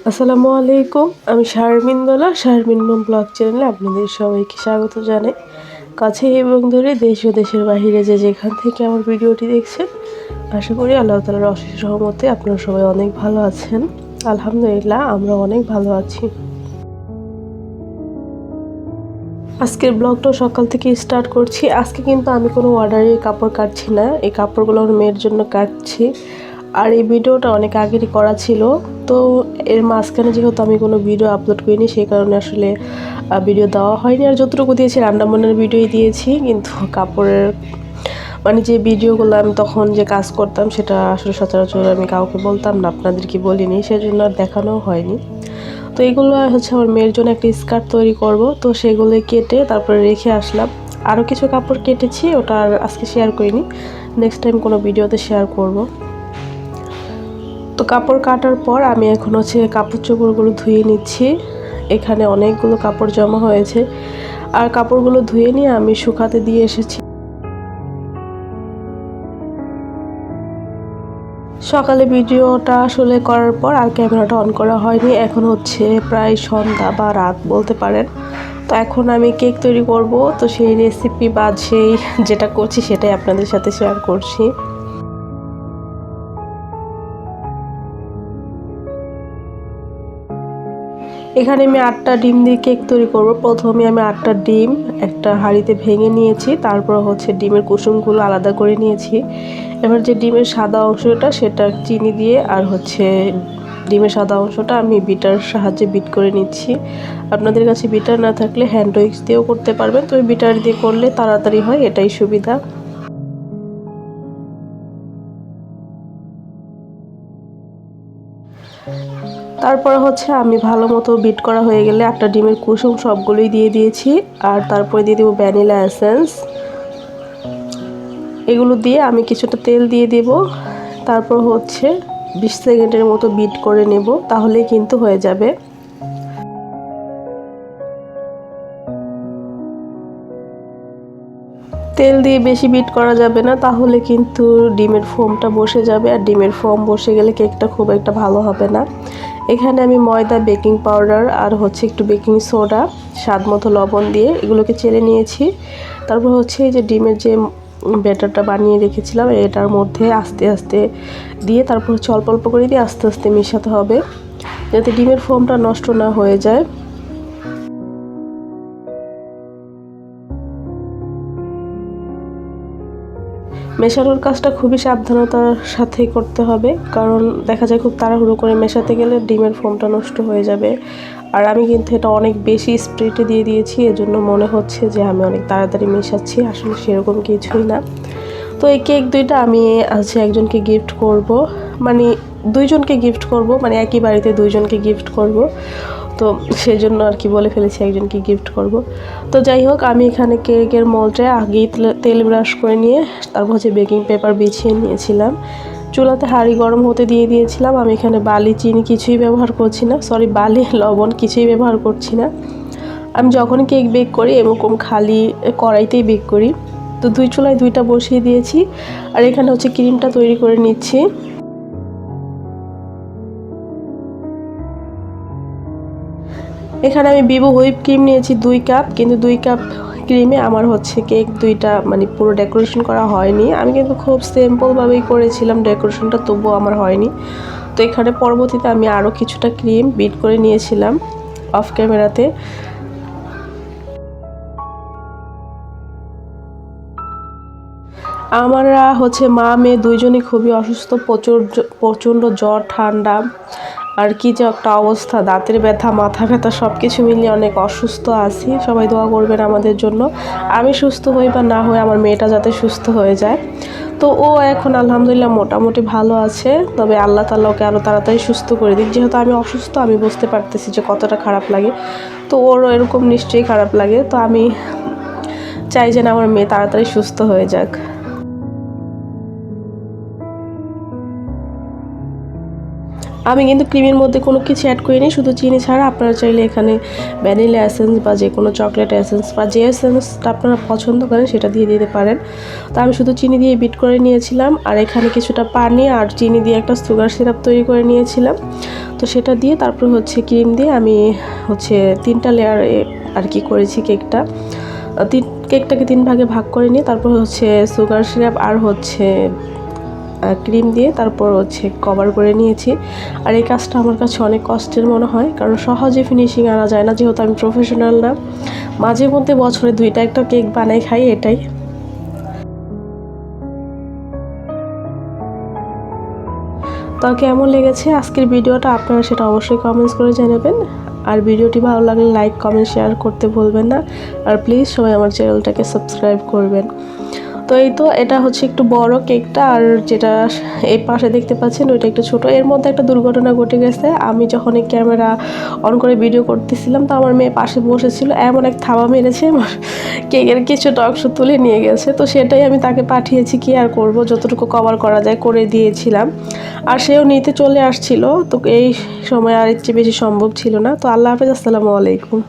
আসসালামু আলাইকুম। আমি শারমিন দোলা, শারমিন মম ব্লগ চ্যানেলে আপনাদের সবাইকে স্বাগত জানাই। কাছে এবং দূরে, দেশ ও দেশের বাহিরে যে যেখান থেকে আমার ভিডিওটি দেখছেন, আশা করি আল্লাহ তাআলার অশেষ রহমতে আপনারা সবাই অনেক ভালো আছেন। আলহামদুলিল্লাহ, আমরা অনেক ভালো আছি। আজকের ব্লগটা সকাল থেকে স্টার্ট করছি। আজকে কিন্তু আমি কোনো অর্ডারে কাপড় কাটছি না, এই কাপড়গুলো আমার মেয়ের জন্য কাটছি। আর এই ভিডিওটা অনেক আগেরই করা ছিল, তো এর মাঝখানে যেহেতু আমি কোনো ভিডিও আপলোড করিনি, সেই কারণে আসলে ভিডিও দেওয়া হয়নি। আর যতটুকু দিয়েছি রান্নাবান্নার ভিডিওই দিয়েছি, কিন্তু কাপড়ের মানে যে ভিডিওগুলো আমি তখন যে কাজ করতাম সেটা আসলে সচরাচর আমি কাউকে বলতাম না, আপনাদেরকে বলিনি, সেজন্য আর দেখানোও হয়নি। তো এগুলো হচ্ছে আমার মেয়ের জন্য একটা স্কার্ট তৈরি করব, তো সেগুলো কেটে তারপরে রেখে আসলাম। আরও কিছু কাপড় কেটেছি, ওটা আর আজকে শেয়ার করিনি, নেক্সট টাইম কোনো ভিডিওতে শেয়ার করব। তো কাপড় কাটার পর আমি এখন হচ্ছে কাপড় চোপড়গুলো ধুয়ে নিচ্ছি। এখানে অনেকগুলো কাপড় জমা হয়েছে, আর কাপড়গুলো ধুয়ে নিয়ে আমি শুকাতে দিয়ে এসেছি। সকালে ভিডিওটা আসলে করার পর আর ক্যামেরাটা অন করা হয়নি। এখন হচ্ছে প্রায় সন্ধ্যা বা রাত বলতে পারেন। তো এখন আমি কেক তৈরি করব, তো সেই রেসিপি বা সেই যেটা করছি সেটাই আপনাদের সাথে শেয়ার করছি। এখানে আমি 8টা ডিম দিয়ে কেক তৈরি করব। প্রথমে আমি 8টা ডিম একটা হাঁড়িতে ভেঙে নিয়েছি, তারপর হচ্ছে ডিমের কুসুমগুলো আলাদা করে নিয়েছি। এবার যে ডিমের সাদা অংশটা সেটা চিনি দিয়ে আর হচ্ছে ডিমের সাদা অংশটা আমি বিটার সাহায্যে বিট করে নিচ্ছি। আপনাদের কাছে বিটার না থাকলে হ্যান্ড উইক্স দিয়েও করতে পারবেন, তবে বিটার দিয়ে করলে তাড়াতাড়ি হয়, এটাই সুবিধা। তারপরে হচ্ছে আমি ভালো মতো বিট করা হয়ে গেলে একটা ডিমের কুসুম সবগুলোই দিয়ে দিয়েছি, আর তারপরে দিয়ে দেবো ভ্যানিলা এসেন্স। এগুলো দিয়ে আমি কিছুটা তেল দিয়ে দেব, তারপর হচ্ছে 20 সেকেন্ডের মতো বিট করে নেব, তাহলেই কিন্তু হয়ে যাবে। তেল দিয়ে বেশি বিট করা যাবে না, তাহলে কিন্তু ডিমের ফোমটা বসে যাবে, আর ডিমের ফোম বসে গেলে কেকটা খুব একটা ভালো হবে না। এখানে আমি ময়দা, বেকিং পাউডার আর হচ্ছে একটু বেকিং সোডা, স্বাদ মতো লবণ দিয়ে এগুলোকে চেলে নিয়েছি। তারপর হচ্ছে এই যে ডিমের যে ব্যাটারটা বানিয়ে রেখেছিলাম এটার মধ্যে আস্তে আস্তে দিয়ে, তারপর হচ্ছে অল্প অল্প করে দিয়ে আস্তে আস্তে মেশাতে হবে, যাতে ডিমের ফোমটা নষ্ট না হয়ে যায়। মেশানোর কাজটা খুবই সাবধানতার সাথে করতে হবে, কারণ দেখা যায় খুব তাড়াহুড়ো করে মেশাতে গেলে ডিমের ফোমটা নষ্ট হয়ে যাবে। আর আমি কিন্তু এটা অনেক বেশি স্প্রিটে দিয়ে দিয়েছি, এজন্য মনে হচ্ছে যে আমি অনেক তাড়াতাড়ি মেশাচ্ছি, আসলে সেরকম কিছুই না। তো এই কেক দুইটা আমি আজকে একজনকে গিফট করব, মানে দুইজনকে গিফট করব, মানে একই বাড়িতে দুইজনকে গিফট করব, তো সেজন্য আর কি বলে ফেলেছি একজনকে গিফট করব। তো যাই হোক, আমি এখানে কেকের মোল্ডে আগেই তেল ব্রাশ করে নিয়ে তারপর হচ্ছে বেকিং পেপার বিছিয়ে নিয়েছিলাম। চুলাতে হাঁড়ি গরম হতে দিয়ে দিয়েছিলাম। আমি এখানে বালি, চিনি কিছুই ব্যবহার করছি না, সরি বালি, লবণ কিছুই ব্যবহার করছি না। আমি যখন কেক বেক করি এরকম খালি কড়াইতেই বেক করি। তো দুই চুলায় দুইটা বসিয়ে দিয়েছি, আর এখানে হচ্ছে ক্রিমটা তৈরি করে নিচ্ছি। এখানে আমি বিবো হুইপ ক্রিম নিয়েছি 2 কাপ, কিন্তু 2 কাপ ক্রিমে আমার হচ্ছে কেক দুইটা মানে পুরো ডেকোরেশন করা হয়নি। আমি কিন্তু খুব সিম্পলভাবেই করেছিলাম ডেকোরেশনটা, তবুও আমার হয়নি। তো এখানে পরবর্তীতে আমি আরও কিছুটা ক্রিম বিট করে নিয়েছিলাম অফ ক্যামেরাতে। আমরা হচ্ছে মা মেয়ে দুইজনই খুবই অসুস্থ, প্রচণ্ড জ্বর, ঠান্ডা, আর কি যে একটা অবস্থা, দাঁতের ব্যথা, মাথা ব্যথা সব কিছু মিলিয়ে অনেক অসুস্থ আছি। সবাই দোয়া করবেন আমাদের জন্য, আমি সুস্থ হই বা না হই, আমার মেয়েটা যাতে সুস্থ হয়ে যায়। তো ও এখন আলহামদুলিল্লাহ মোটামুটি ভালো আছে, তবে আল্লাহ তাআলা ওকে আরও তাড়াতাড়ি সুস্থ করে দিক। যেহেতু আমি অসুস্থ, আমি বুঝতে পারতেছি যে কতটা খারাপ লাগে, তো ওরও এরকম নিশ্চয়ই খারাপ লাগে। তো আমি চাই যেন আমার মেয়ে তাড়াতাড়ি সুস্থ হয়ে যাক। আমি কিন্তু ক্রিমের মধ্যে কোনো কিছু অ্যাড করিনি, শুধু চিনি ছাড়া। আপনারা চাইলে এখানে ভ্যানিলা এসেন্স বা যে কোনো চকলেট এসেন্স বা যে এসেন্সটা আপনারা পছন্দ করেন সেটা দিয়ে দিতে পারেন। তো আমি শুধু চিনি দিয়ে বিট করে নিয়েছিলাম, আর এখানে কিছুটা পানি আর চিনি দিয়ে একটা সুগার সিরাপ তৈরি করে নিয়েছিলাম। তো সেটা দিয়ে তারপর হচ্ছে ক্রিম দিয়ে আমি হচ্ছে 3টা লেয়ার আর কি করেছি কেকটা। কেকটাকে 3 ভাগে ভাগ করে নিয়ে তারপর হচ্ছে সুগার সিরাপ আর হচ্ছে ক্রিম দিয়ে তারপর হচ্ছে কভার করে নিয়েছি। আর এই কাজটা আমার কাছে অনেক কষ্টের মনে হয়, কারণ সহজে ফিনিশিং আনা যায় না, যেহেতু আমি প্রফেশনাল না। মাঝে মধ্যে বছরে 2টা একটা কেক বানাই খাই, এটাই। তো কেমন লেগেছে আজকের ভিডিওটা আপনারা সেটা অবশ্যই কমেন্টস করে জানাবেন। আর ভিডিওটি ভালো লাগলে লাইক কমেন্ট শেয়ার করতে ভুলবেন না। আর প্লিজ সবাই আমার চ্যানেলটাকে সাবস্ক্রাইব করবেন। তো এই তো এটা হচ্ছে একটু বড় কেকটা, আর যেটা এই পাশে দেখতে পাচ্ছেন ওইটা একটু ছোট। এর মধ্যে একটা দুর্ঘটনা ঘটে গেছে। আমি যখন এই ক্যামেরা অন করে ভিডিও করতেছিলাম, তো আমার মেয়ে পাশে বসেছিল, এমন এক থাবা মেরেছে, আমার কেকের কিছুটা অংশ তুলে নিয়ে গেছে। তো সেটাই আমি তাকে পাঠিয়েছি, কি আর করব, যতটুকু কভার করা যায় করে দিয়েছিলাম। আর সেও নিতে চলে আসছিল। তো এই সময় আর এর চেয়ে বেশি সম্ভব ছিল না। তো আল্লাহ হাফেজ, আসসালামু আলাইকুম।